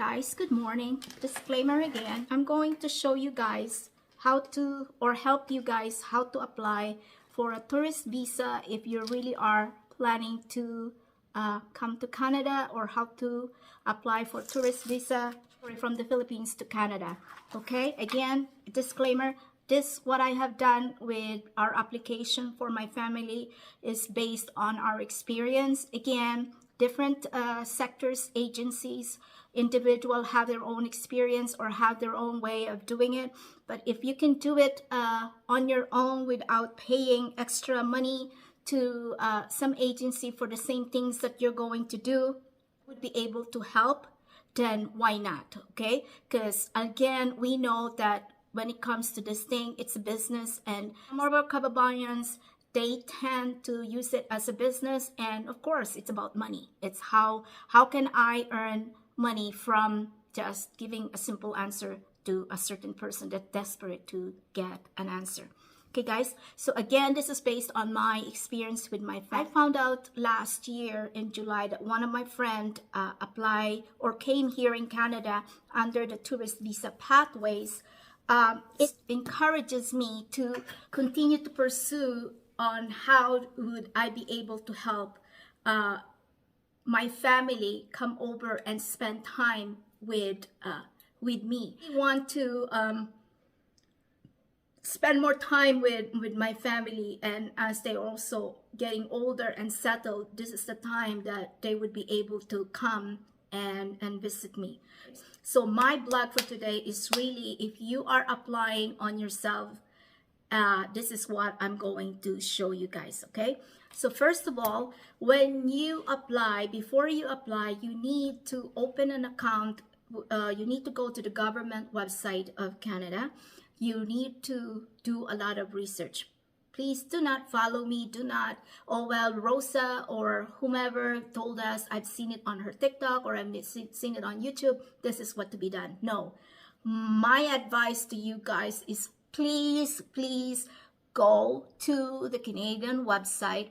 Guys, good morning. Disclaimer again. I'm going to show you guys how to, or help you guys how to apply for a tourist visa if you really are planning to come to Canada, or how to apply for tourist visa from the Philippines to Canada. Okay, again, disclaimer. This, what I have done with our application for my family, is based on our experience. Again, different sectors, agencies, individual have their own experience or have their own way of doing it. But if you can do it on your own without paying extra money to some agency for the same things that you're going to do, would be able to help, then why not? Okay, because again, we know that when it comes to this thing, it's a business, and more of our kababayans, they tend to use it as a business, and of course it's about money. It's how can I earn money from just giving a simple answer to a certain person that's desperate to get an answer. Okay guys, so again, this is based on my experience with my friend. I found out last year in July that one of my friend applied or came here in Canada under the tourist visa pathways. It encourages me to continue to pursue on how would I be able to help my family come over and spend time with me. I want to spend more time with my family, and as they're also getting older and settled, this is the time that they would be able to come and visit me. So my blog for today is really, if you are applying on yourself, this is what I'm going to show you guys. Okay, so first of all, when you apply, before you apply, you need to open an account. You need to go to the government website of Canada. You need to do a lot of research. Please do not follow me. Do not, oh well, Rosa or whomever told us, I've seen it on her TikTok or I've seen it on YouTube, this is what to be done. No, my advice to you guys is please go to the Canadian website.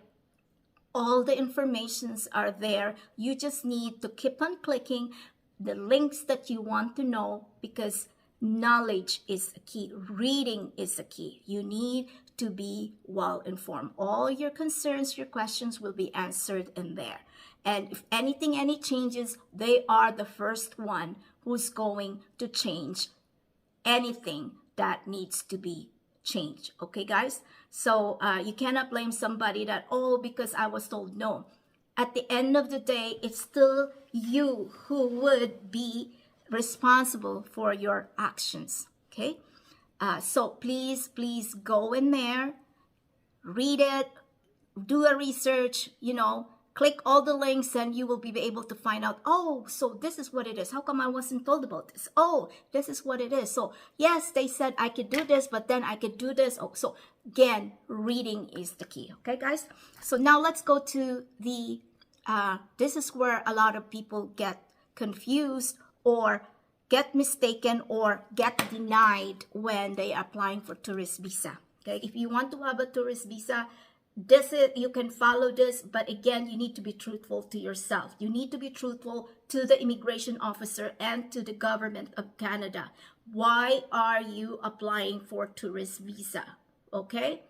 All the informations are there. You just need to keep on clicking the links that you want to know, because knowledge is a key. Reading is a key. You need to be well informed. All your concerns, your questions will be answered in there. And if anything, any changes, they are the first one who's going to change anything that needs to be changed. Okay, guys? So you cannot blame somebody that, oh, because I was told. No. At the end of the day, it's still you who would be responsible for your actions. Okay, so please go in there, read it, do a research, you know, click all the links, and you will be able to find out, oh, so this is what it is. How come I wasn't told about this? Oh, this is what it is. So yes, they said I could do this, but then I could do this. Oh, so again, reading is the key. Okay guys, so now let's go to the this is where a lot of people get confused or get mistaken or get denied when they are applying for tourist visa. Okay, if you want to have a tourist visa, this is, you can follow this, but again, you need to be truthful to yourself. You need to be truthful to the immigration officer and to the government of Canada. Why are you applying for tourist visa? Okay,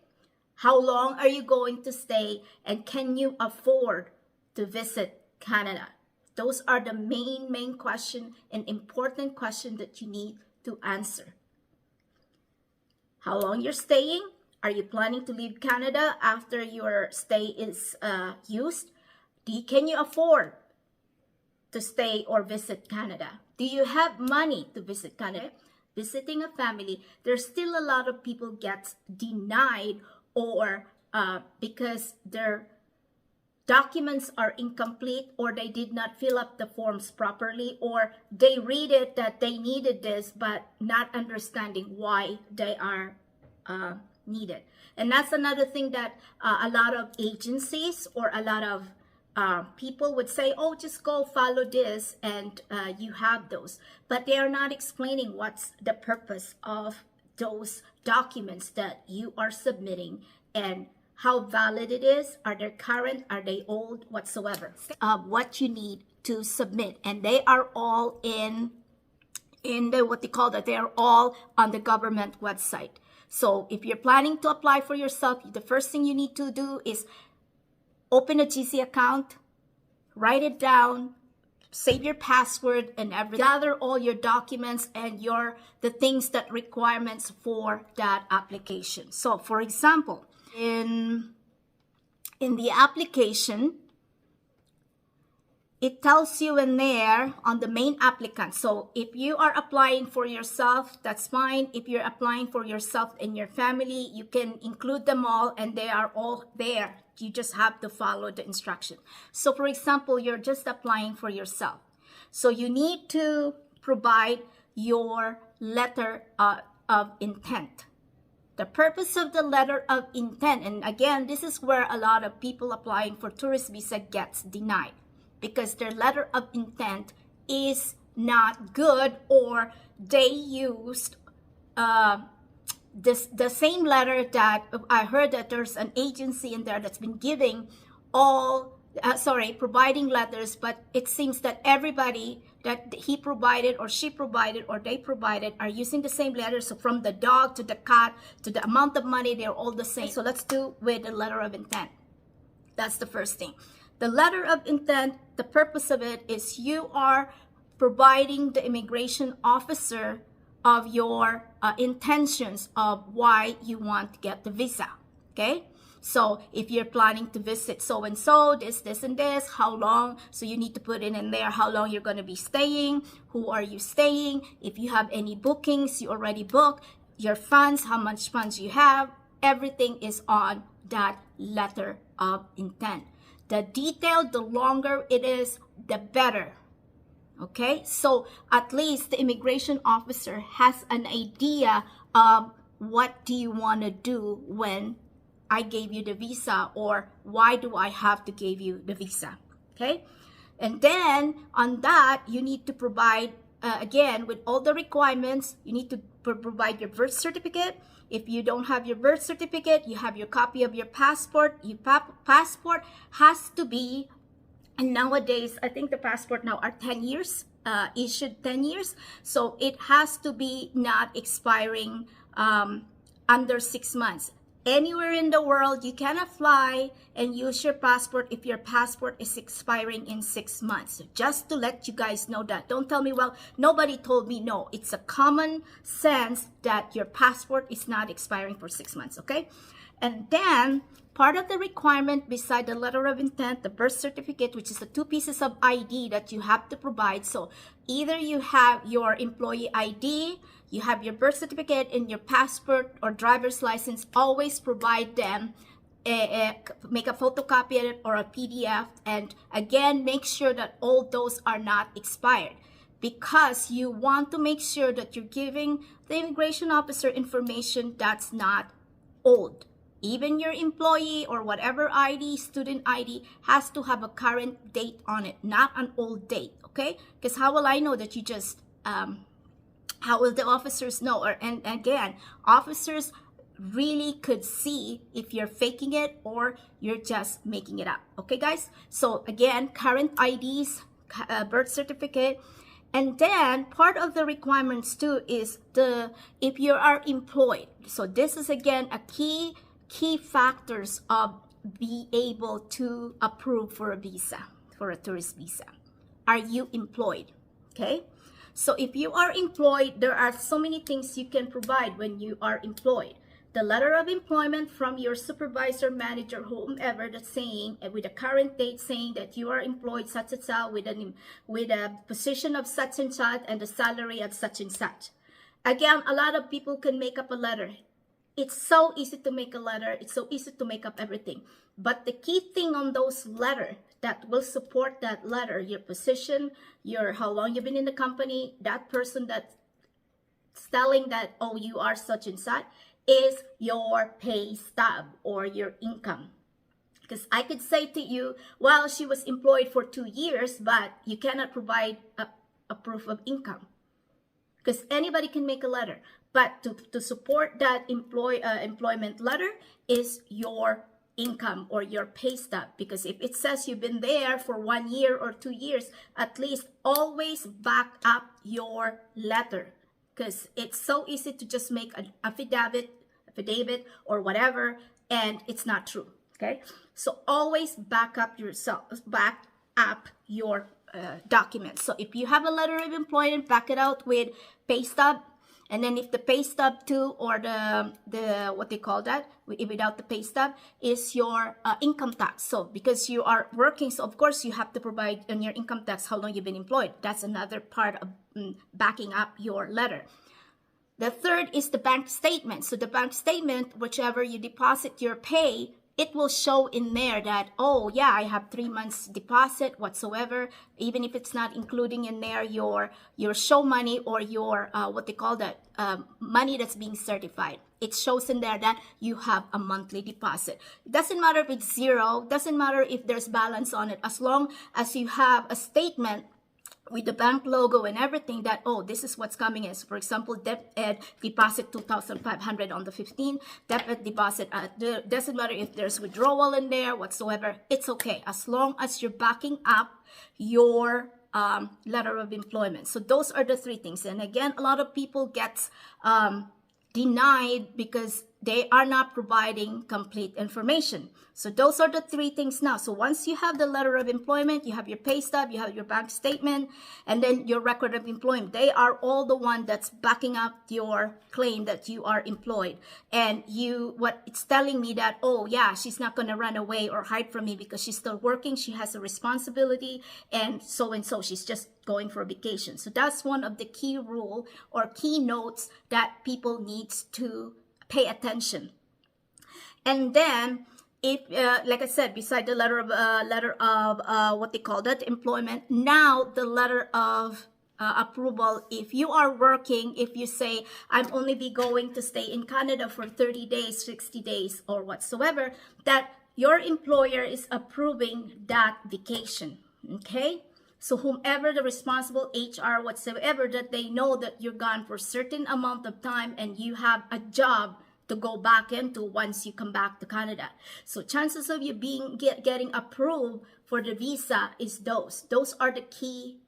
how long are you going to stay, and can you afford to visit Canada? Those are the main question and important question that you need to answer. How long you're staying? Are you planning to leave Canada after your stay is used? Can you afford to stay or visit Canada? Do you have money to visit Canada? Visiting a family, there's still a lot of people get denied, or because their documents are incomplete, or they did not fill up the forms properly, or they read it that they needed this but not understanding why they are needed. And that's another thing that a lot of agencies or a lot of people would say, oh, just go follow this and you have those, but they are not explaining what's the purpose of those documents that you are submitting and how valid it is. Are they current? Are they old? Whatsoever. What you need to submit, and they are all in the what they call that, they are all on the government website. So if you're planning to apply for yourself, the first thing you need to do is open a GC account, write it down, save your password and everything. Gather all your documents and the things that requirements for that application. So for example, in the application, it tells you in there on the main applicant. So if you are applying for yourself, that's fine. If you're applying for yourself and your family, you can include them all and they are all there. You just have to follow the instruction. So for example, you're just applying for yourself. So you need to provide your letter of intent. The purpose of the letter of intent, and again, this is where a lot of people applying for tourist visa gets denied, because their letter of intent is not good, or they used the same letter that I heard that there's an agency in there that's been giving providing letters, but it seems that everybody that he provided or she provided or they provided are using the same letters. So from the dog to the cat to the amount of money, they're all the same. So let's do with the letter of intent. That's the first thing. The letter of intent, the purpose of it is you are providing the immigration officer of your intentions of why you want to get the visa, okay? So if you're planning to visit so-and-so, this, and this, how long? So you need to put in there how long you're going to be staying, who are you staying, if you have any bookings, you already booked, your funds, how much funds you have, everything is on that letter of intent. The detailed, the longer it is, the better. Okay, so at least the immigration officer has an idea of what do you want to do when I gave you the visa, or why do I have to give you the visa? Okay, and then on that, you need to provide, again, with all the requirements, you need to provide your birth certificate. If you don't have your birth certificate, you have your copy of your passport. Your passport has to be, and nowadays, I think the passport now are 10 years, issued 10 years. So it has to be not expiring under 6 months. Anywhere in the world, you can apply and use your passport if your passport is expiring in 6 months. So just to let you guys know that. Don't tell me, well, nobody told me. No, it's a common sense that your passport is not expiring for 6 months, okay? And then part of the requirement beside the letter of intent, the birth certificate, which is the 2 pieces of ID that you have to provide. So either you have your employee ID, you have your birth certificate, and your passport or driver's license. Always provide them, make a photocopy of it or a PDF. And again, make sure that all those are not expired, because you want to make sure that you're giving the immigration officer information that's not old. Even your employee or whatever ID, student ID, has to have a current date on it, not an old date, okay? Because how will I know that you just, how will the officers know? And again, officers really could see if you're faking it or you're just making it up, okay, guys? So again, current IDs, birth certificate. And then part of the requirements too is if you are employed. So this is again a key factors of be able to approve for a visa, for a tourist visa. Are you employed? Okay. So if you are employed, there are so many things you can provide when you are employed. The letter of employment from your supervisor, manager, whomever, that's saying, with a current date saying that you are employed such and such with a position of such and such and the salary of such and such. Again, a lot of people can make up a letter. It's so easy to make a letter. It's so easy to make up everything. But the key thing on those letters that will support that letter, your position, your how long you've been in the company, that person that's telling that, oh, you are such and such, is your pay stub or your income. Because I could say to you, well, she was employed for 2 years, but you cannot provide a proof of income. Because anybody can make a letter. But to support that employment letter is your income or your pay stub, because if it says you've been there for 1 year or 2 years, at least always back up your letter, because it's so easy to just make an affidavit or whatever, and it's not true. Okay, so always back up your documents. So if you have a letter of employment, back it out with pay stub. And then if the pay stub too, or the what they call that, without the pay stub, is your income tax. So because you are working, so of course you have to provide on your income tax how long you've been employed. That's another part of backing up your letter. The third is the bank statement. So the bank statement, whichever you deposit your pay, it will show in there that, oh yeah, I have 3 months deposit whatsoever, even if it's not including in there your show money or your what they call that, money that's being certified. It shows in there that you have a monthly deposit. It doesn't matter if it's zero, doesn't matter if there's balance on it, as long as you have a statement with the bank logo and everything that, oh, this is what's coming in. So for example, DepEd deposit 2,500 on the 15th, DepEd deposit, doesn't matter if there's withdrawal in there whatsoever, it's okay, as long as you're backing up your letter of employment. So those are the 3 things. And again, a lot of people get denied because they are not providing complete information. So those are the 3 things now. So once you have the letter of employment, you have your pay stub, you have your bank statement, and then your record of employment. They are all the one that's backing up your claim that you are employed. And what it's telling me that, oh yeah, she's not going to run away or hide from me because she's still working. She has a responsibility, and so she's just going for vacation. So that's one of the key rule or key notes that people needs to pay attention. And then if like I said, beside the letter of what they call that, employment, now the letter of approval. If you are working, if you say I'm only be going to stay in Canada for 30 days, 60 days or whatsoever, that your employer is approving that vacation. Okay, so whomever the responsible HR whatsoever, that they know that you're gone for a certain amount of time and you have a job to go back into once you come back to Canada. So chances of you getting approved for the visa is those. Those are the key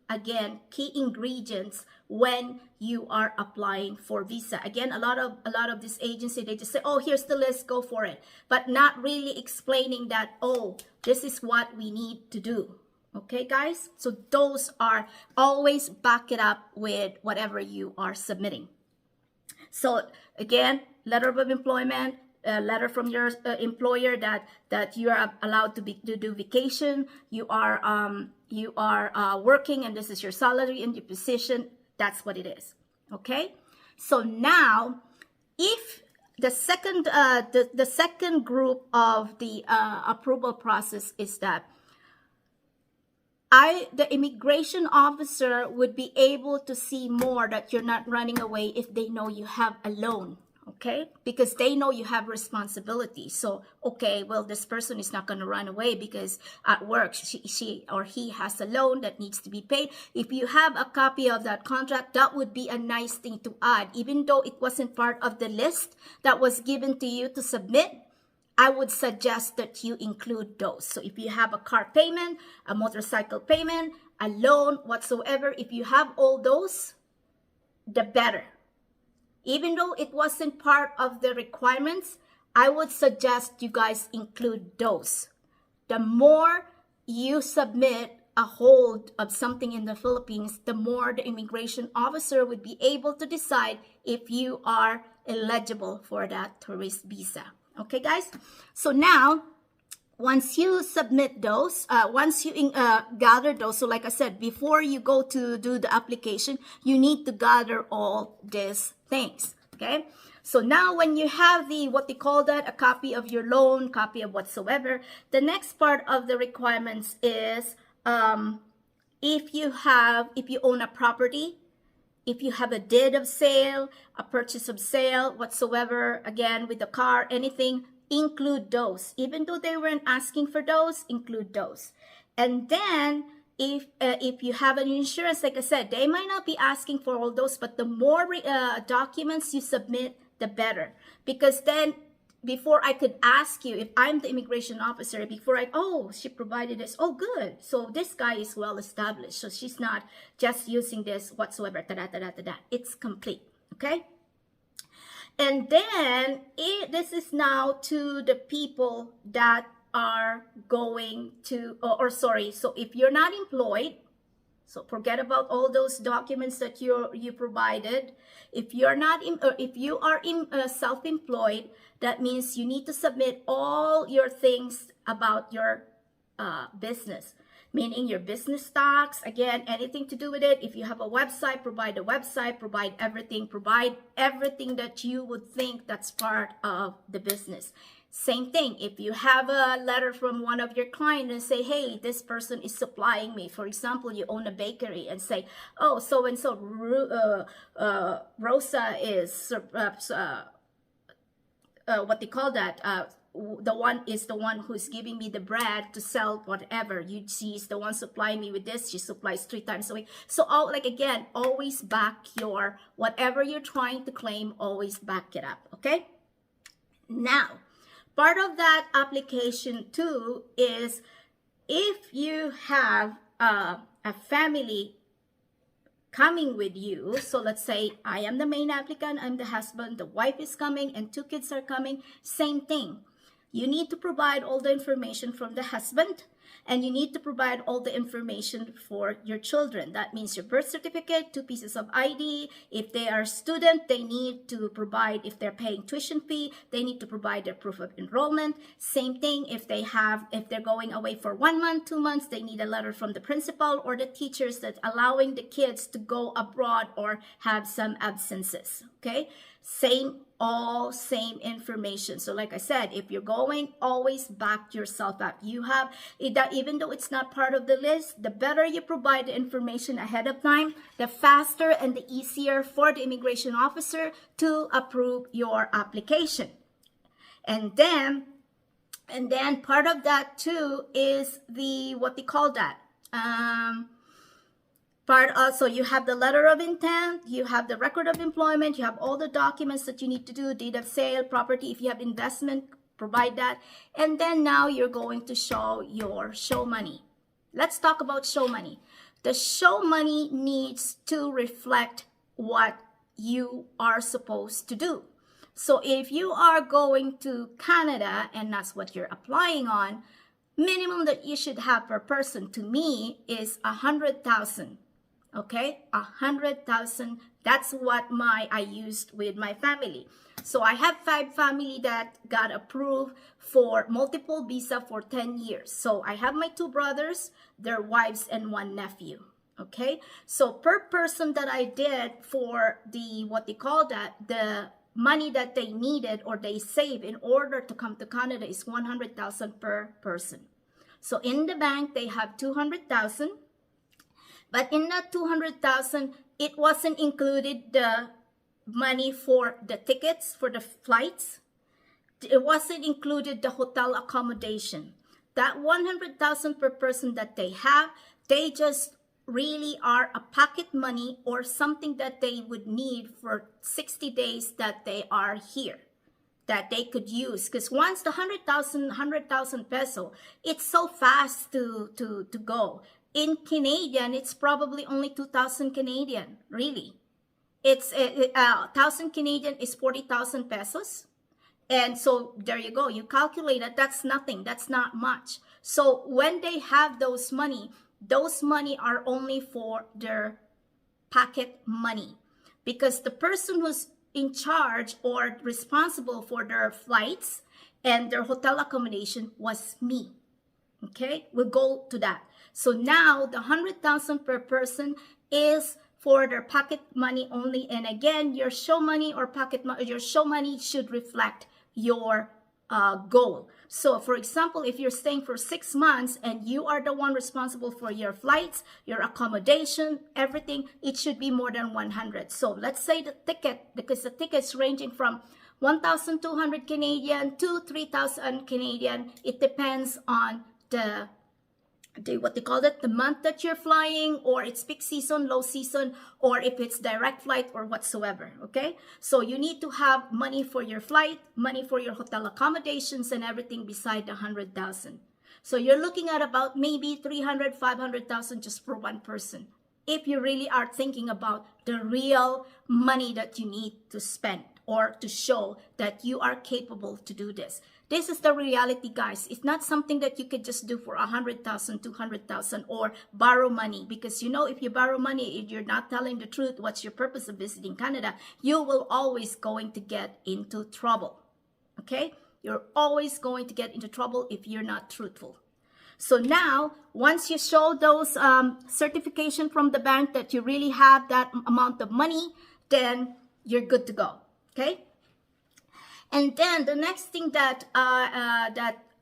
ingredients when you are applying for visa. Again, a lot of this agency, they just say, oh, here's the list, go for it, but not really explaining that, oh, this is what we need to do. Okay, guys? So those are, always back it up with whatever you are submitting. So again, letter of employment, a letter from your employer that you are allowed to do vacation. You are working, and this is your salary and your position. That's what it is. Okay. So now, if the second the second group of the approval process is that the immigration officer would be able to see more that you're not running away if they know you have a loan, okay? Because they know you have responsibility. So, okay, well, this person is not going to run away because at work she or he has a loan that needs to be paid. If you have a copy of that contract, that would be a nice thing to add. Even though it wasn't part of the list that was given to you to submit, I would suggest that you include those. So if you have a car payment, a motorcycle payment, a loan, whatsoever, if you have all those, the better. Even though it wasn't part of the requirements, I would suggest you guys include those. The more you submit a hold of something in the Philippines, the more the immigration officer would be able to decide if you are eligible for that tourist visa. Okay, guys? So now, once you submit those, once you gather those, so like I said, before you go to do the application, you need to gather all these things, okay? So now when you have what they call that, a copy of your loan, copy of whatsoever, the next part of the requirements is if you own a property, if you have a deed of sale, a purchase of sale, whatsoever, again, with the car, anything, include those. Even though they weren't asking for those, include those. And then, if you have an insurance, like I said, they might not be asking for all those, but the more documents you submit, the better. Because then, before I could ask you, if I'm the immigration officer, before oh, she provided this, oh, good. So this guy is well established. So she's not just using this whatsoever. It's complete. Okay. And then this is now to the people that are going to, sorry. So if you're not employed, so forget about all those documents that you provided. If you're not if you are self-employed, that means you need to submit all your things about your business, meaning your business stocks, again, anything to do with it. If you have a website, provide a website, provide everything that you would think that's part of the business. Same thing, if you have a letter from one of your clients and say, hey, this person is supplying me. For example, you own a bakery and say, oh, so-and-so, Rosa is, what they call that, the one who's giving me the bread to sell whatever. She's the one supplying me with this. She supplies 3 times a week. So again, always back your, whatever you're trying to claim, always back it up, okay? Now, part of that application too is if you have a family coming with you. So let's say I am the main applicant, I'm the husband, the wife is coming, and 2 kids are coming. Same thing. You need to provide all the information from the husband, and you need to provide all the information for your children. That means your birth certificate, 2 pieces of ID. If they are a student, they need to provide, if they're paying tuition fee, they need to provide their proof of enrollment. Same thing, if they're going away for 1 month, 2 months, they need a letter from the principal or the teachers that's allowing the kids to go abroad or have some absences, okay? Same information. So like I said, if you're going, always back yourself up. You have that, even though it's not part of the list, the better you provide the information ahead of time, the faster and the easier for the immigration officer to approve your application. And then part of that too is the, what they call that, so you have the letter of intent, you have the record of employment, you have all the documents that you need to do, deed of sale, property. If you have investment, provide that. And then now you're going to show your show money. Let's talk about show money. The show money needs to reflect what you are supposed to do. So if you are going to Canada and that's what you're applying on, minimum that you should have per person to me is 100,000. Okay, 100,000. That's what I used with my family. So I have 5 family that got approved for multiple visa for 10 years. So I have my 2 brothers, their wives, and 1 nephew. Okay, so per person that I did for the, what they call that, the money that they needed or they save in order to come to Canada is 100,000 per person. So in the bank, they have 200,000. But in that 200,000, it wasn't included the money for the tickets, for the flights. It wasn't included the hotel accommodation. That 100,000 per person that they have, they just really are a pocket money or something that they would need for 60 days that they are here, that they could use. Because once the 100,000 peso, it's so fast to go. In Canadian, it's probably only 2,000 Canadian, really. It's 1,000 Canadian is 40,000 pesos. And so there you go. You calculate that. That's nothing. That's not much. So when they have those money are only for their pocket money. Because the person who's in charge or responsible for their flights and their hotel accommodation was me. Okay? We'll go to that. So now the 100,000 per person is for their pocket money only. And again, your show money or your show money should reflect your goal. So for example, if you're staying for 6 months and you are the one responsible for your flights, your accommodation, everything, it should be more than 100. So let's say the ticket, because the ticket's ranging from 1,200 Canadian to 3,000 Canadian. It depends on the what they call it, the month that you're flying, or it's peak season, low season, or if it's direct flight or whatsoever. Okay, so you need to have money for your flight, money for your hotel accommodations, and everything beside the 100,000. So you're looking at about maybe 300, 500,000 just for one person, if you really are thinking about the real money that you need to spend or to show that you are capable to do this. This is the reality, guys. It's not something that you could just do for 100,000, 200,000, or borrow money. Because you know, if you borrow money, if you're not telling the truth, what's your purpose of visiting Canada? You will always going to get into trouble. Okay? You're always going to get into trouble if you're not truthful. So now, once you show those certification from the bank that you really have that amount of money, then you're good to go. Okay? And then the next thing that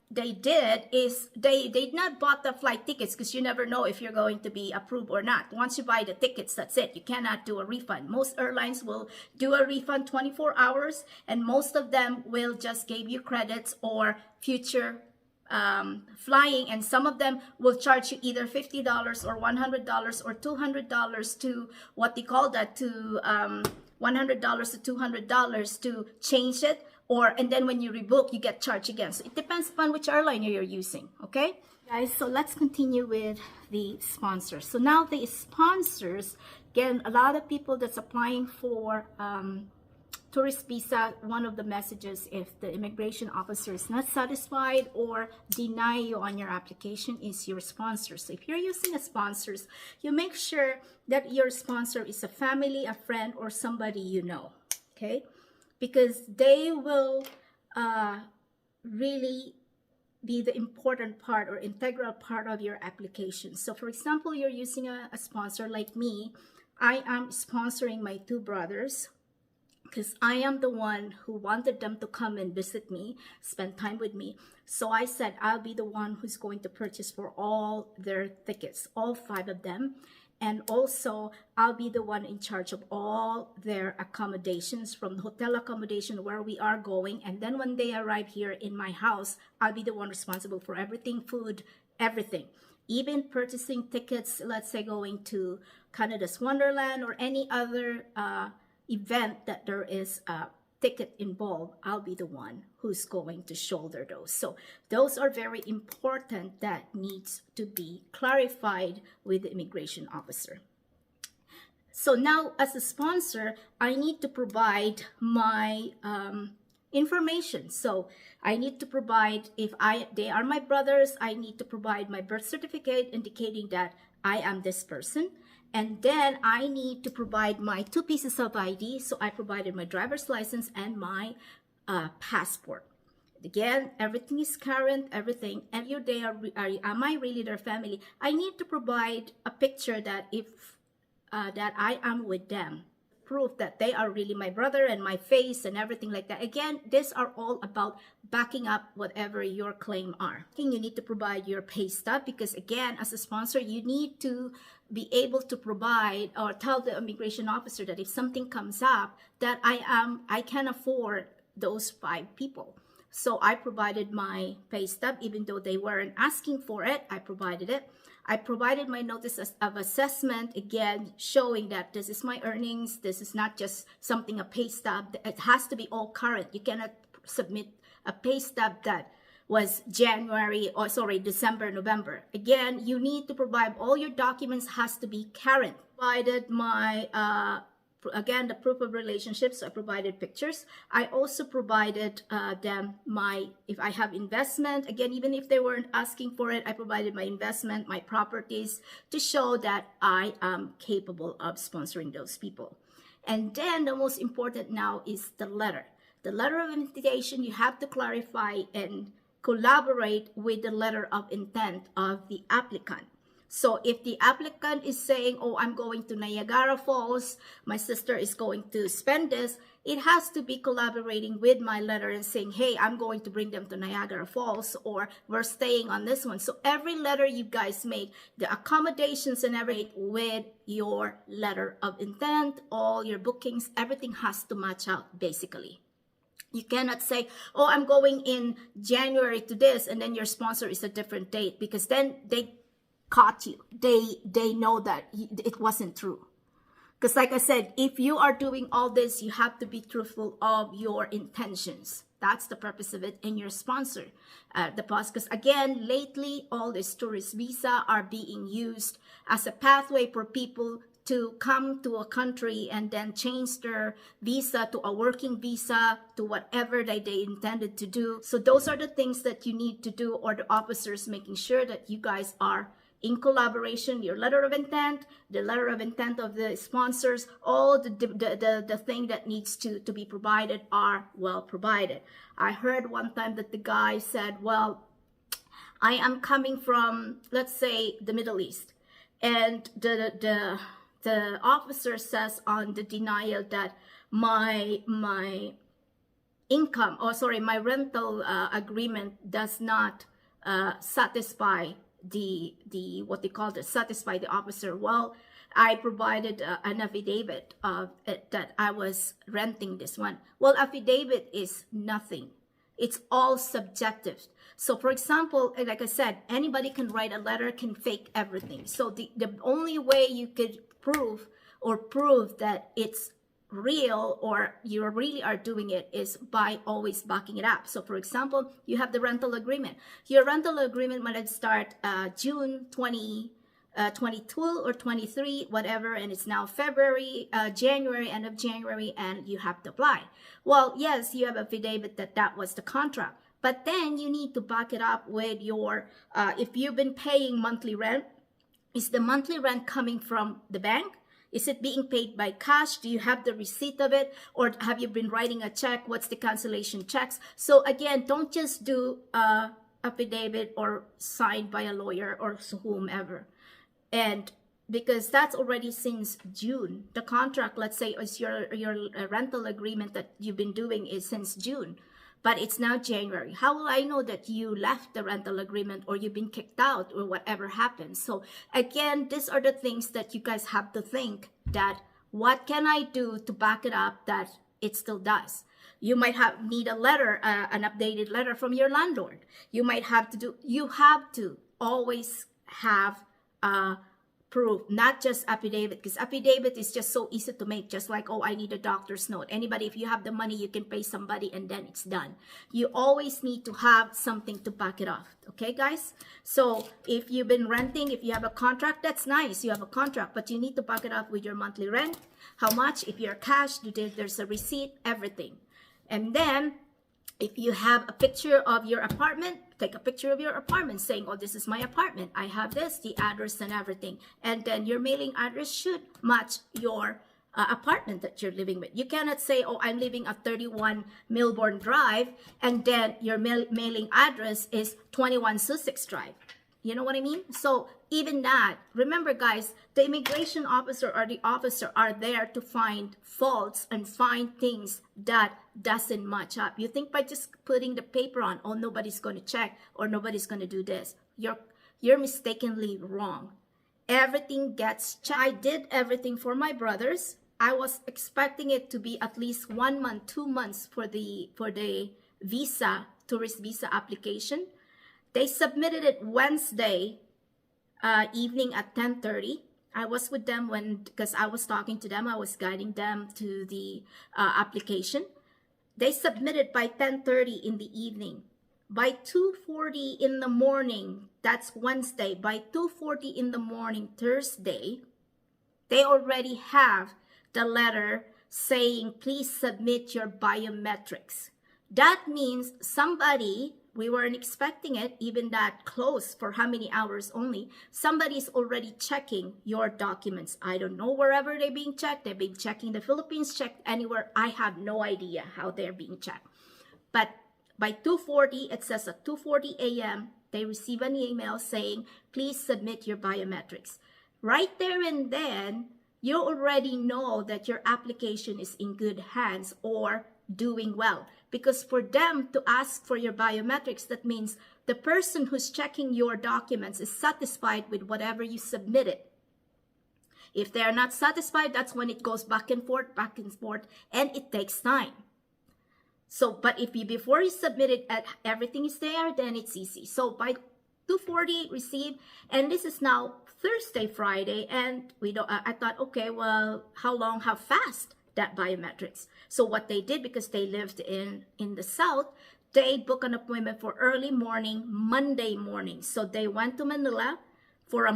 they did is they did not bought the flight tickets, because you never know if you're going to be approved or not. Once you buy the tickets, that's it. You cannot do a refund. Most airlines will do a refund 24 hours, and most of them will just give you credits or future flying, and some of them will charge you either $50 or $100 or $200 to what they call that, to $100 to $200 to change it, and then when you rebook, you get charged again. So it depends upon which airline you're using. Okay, guys, so let's continue with the sponsors. So now the sponsors, again, a lot of people that's applying for tourist visa, one of the messages, if the immigration officer is not satisfied or deny you on your application, is your sponsor. So if you're using a sponsors, you make sure that your sponsor is a family, a friend, or somebody you know. Okay, because they will really be the important part or integral part of your application. So for example, you're using a sponsor like me. I am sponsoring my two brothers, because I am the one who wanted them to come and visit me, spend time with me. So I said I'll be the one who's going to purchase for all their tickets, all 5 of them. And also, I'll be the one in charge of all their accommodations, from the hotel accommodation where we are going. And then when they arrive here in my house, I'll be the one responsible for everything, food, everything. Even purchasing tickets, let's say going to Canada's Wonderland or any other event that there is a ticket involved, I'll be the one who's going to shoulder those. So those are very important, that needs to be clarified with the immigration officer. So now, as a sponsor, I need to provide my information. So I need to provide, if they are my brothers, I need to provide my birth certificate indicating that I am this person. And then I need to provide my 2 pieces of ID. So I provided my driver's license and my passport. Again, everything is current, everything. And if they am I really their family? I need to provide a picture that that I am with them. Proof that they are really my brother, and my face and everything like that. Again, these are all about backing up whatever your claim are. You need to provide your pay stub, because again, as a sponsor, you need to be able to provide or tell the immigration officer that if something comes up, that I can afford those 5 people. So I provided my pay stub, even though they weren't asking for it. I provided it. I provided my notice of assessment, again, showing that this is my earnings. This is not just something, a pay stub. It has to be all current. You cannot submit a pay stub that was December, November. Again, you need to provide all your documents, has to be current. Provided my again, the proof of relationships. So I provided pictures. I also provided them if I have investment, again, even if they weren't asking for it, I provided my investment, my properties, to show that I am capable of sponsoring those people. And then the most important now is the letter. The letter of invitation, you have to clarify and collaborate with the letter of intent of the applicant. So if the applicant is saying, oh, I'm going to Niagara Falls, my sister is going to spend this, it has to be collaborating with my letter and saying, hey, I'm going to bring them to Niagara Falls, or we're staying on this one. So every letter you guys make, the accommodations and everything with your letter of intent, all your bookings, everything has to match out basically. You cannot say, oh, I'm going in January to this, and then your sponsor is a different date, because then caught you. They know that it wasn't true. Because like I said, if you are doing all this, you have to be truthful of your intentions. That's the purpose of it, and your sponsor, the pause. Because again, lately, all these tourist visa are being used as a pathway for people to come to a country and then change their visa to a working visa, to whatever they intended to do. So those are the things that you need to do, or the officers making sure that you guys are in collaboration, your letter of intent, the letter of intent of the sponsors, all the thing that needs to be provided are well provided. I heard one time that the guy said, well, I am coming from, let's say, the Middle East, and the officer says on the denial that my income, or sorry, my rental agreement does not satisfy the what they call it, satisfy the officer. Well, I provided an affidavit of it, that I was renting this one. Well, affidavit is nothing. It's all subjective. So for example, like I said, anybody can write a letter, can fake everything. So the only way you could prove that it's real, or you really are doing it, is by always backing it up. So for example, you have the rental agreement. Your rental agreement might start June 2022 or 23, whatever, and it's now February, January, end of January, and you have to apply. Well, yes, you have affidavit that was the contract, but then you need to back it up with your, if you've been paying monthly rent, is the monthly rent coming from the bank? Is it being paid by cash? Do you have the receipt of it? Or have you been writing a check? What's the cancellation checks? So again, don't just do affidavit or signed by a lawyer or whomever. And because that's already since June. The contract, let's say, is your rental agreement that you've been doing is since June. But it's now January. How will I know that you left the rental agreement, or you've been kicked out, or whatever happened? So again, these are the things that you guys have to think, that what can I do to back it up that it still does? You might need a letter, an updated letter from your landlord. You might have to always have proof, not just affidavit, because affidavit is just so easy to make, just like, oh, I need a doctor's note. Anybody, if you have the money, you can pay somebody and then it's done. You always need to have something to back it off. Okay, guys? So if you've been renting, if you have a contract, that's nice. You have a contract, but you need to back it up with your monthly rent. How much? If you're cash, there's a receipt, everything. And then if you have a picture of your apartment, take a picture of your apartment saying, oh, this is my apartment. I have this, the address and everything. And then your mailing address should match your apartment that you're living with. You cannot say, oh, I'm living at 31 Milbourne Drive, and then your mailing address is 21 Sussex Drive. You know what I mean? So even that, remember guys, the immigration officer or the officer are there to find faults and find things that doesn't match up. You think by just putting the paper on, oh, nobody's going to check or nobody's going to do this. You're mistakenly wrong. Everything gets checked. I did everything for my brothers. I was expecting it to be at least 1 month, 2 months for the visa, tourist visa application. They submitted it Wednesday evening at 10:30. I was with them because I was talking to them. I was guiding them to the application. They submitted by 10:30 in the evening. By 2:40 in the morning, that's Wednesday, by 2:40 in the morning, Thursday, they already have the letter saying, please submit your biometrics. That means somebody, we weren't expecting it, even that close, for how many hours only, somebody's already checking your documents. I don't know wherever they're being checked. They've been checking the Philippines, checked anywhere. I have no idea how they're being checked. But by 2:40, it says at 2:40 a.m., they receive an email saying, please submit your biometrics. Right there and then, you already know that your application is in good hands or doing well. Because for them to ask for your biometrics, that means the person who's checking your documents is satisfied with whatever you submitted. If they're not satisfied, that's when it goes back and forth, and it takes time. So, but if you, before you submit it, everything is there, then it's easy. So by 240 received, and this is now Thursday, Friday, and we don't. I thought, okay, well, how fast that biometrics? So what they did, because they lived in the south, they booked an appointment for early morning, Monday morning. So they went to Manila for a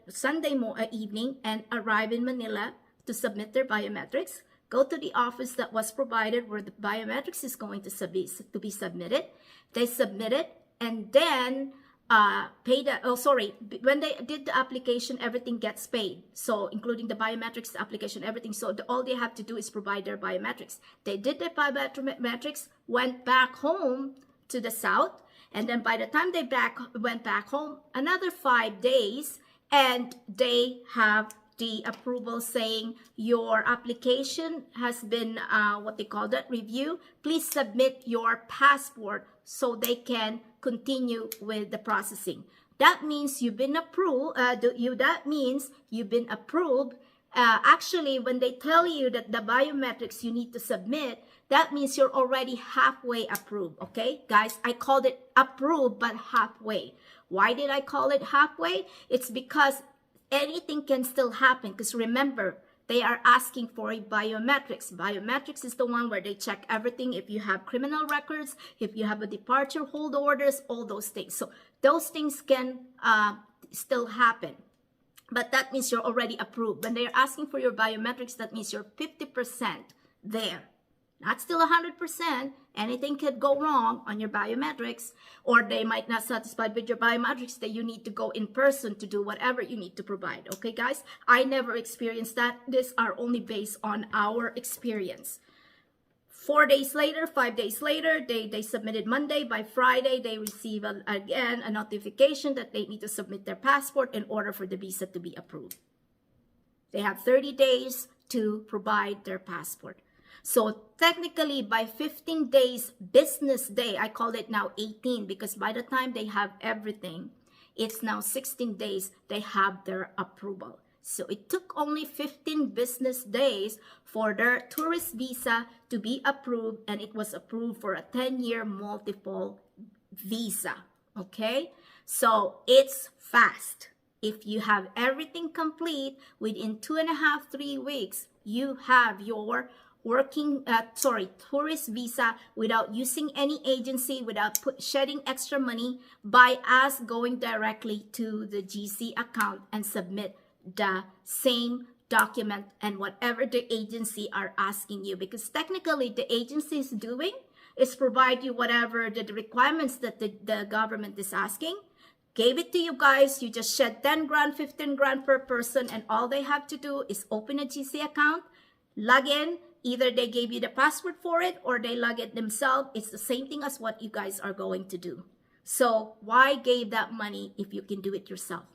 Sunday evening, and arrive in Manila to submit their biometrics. Go to the office that was provided where the biometrics is going to be submitted. They submit it, and then when they did the application, everything gets paid. So including the biometrics, the application, everything. So all they have to do is provide their biometrics. They did their biometrics, went back home to the south, and then by the time they went back home, another 5 days, and they have the approval saying your application has been review. Please submit your passport so they can continue with the processing. That means you've been approved. That means you've been approved. Actually, when they tell you that the biometrics you need to submit, that means you're already halfway approved. Okay, guys, I called it approved, but halfway. Why did I call it halfway? It's because anything can still happen, because remember, they are asking for a biometrics. Biometrics is the one where they check everything. If you have criminal records, if you have a departure, hold orders, all those things. So those things can still happen. But that means you're already approved. When they're asking for your biometrics, that means you're 50% there. Not still 100%. Anything could go wrong on your biometrics, or they might not satisfied with your biometrics that you need to go in person to do whatever you need to provide. Okay, guys? I never experienced that. These are only based on our experience. 4 days later, 5 days later, they submitted Monday. By Friday, they receive again a notification that they need to submit their passport in order for the visa to be approved. They have 30 days to provide their passport. So technically, by 15 days business day, I call it now 18, because by the time they have everything, it's now 16 days they have their approval. So it took only 15 business days for their tourist visa to be approved, and it was approved for a 10-year multiple visa. Okay, so it's fast. If you have everything complete within 2.5-3 weeks, you have your tourist visa without using any agency, without shedding extra money, by us going directly to the GC account and submit the same document and whatever the agency are asking you. Because technically the agency is doing is provide you whatever the requirements that the government is asking. Gave it to you guys. You just shed 10 grand, 15 grand per person, and all they have to do is open a GC account, log in. Either they gave you the password for it or they log it themselves. It's the same thing as what you guys are going to do. So why give that money if you can do it yourself?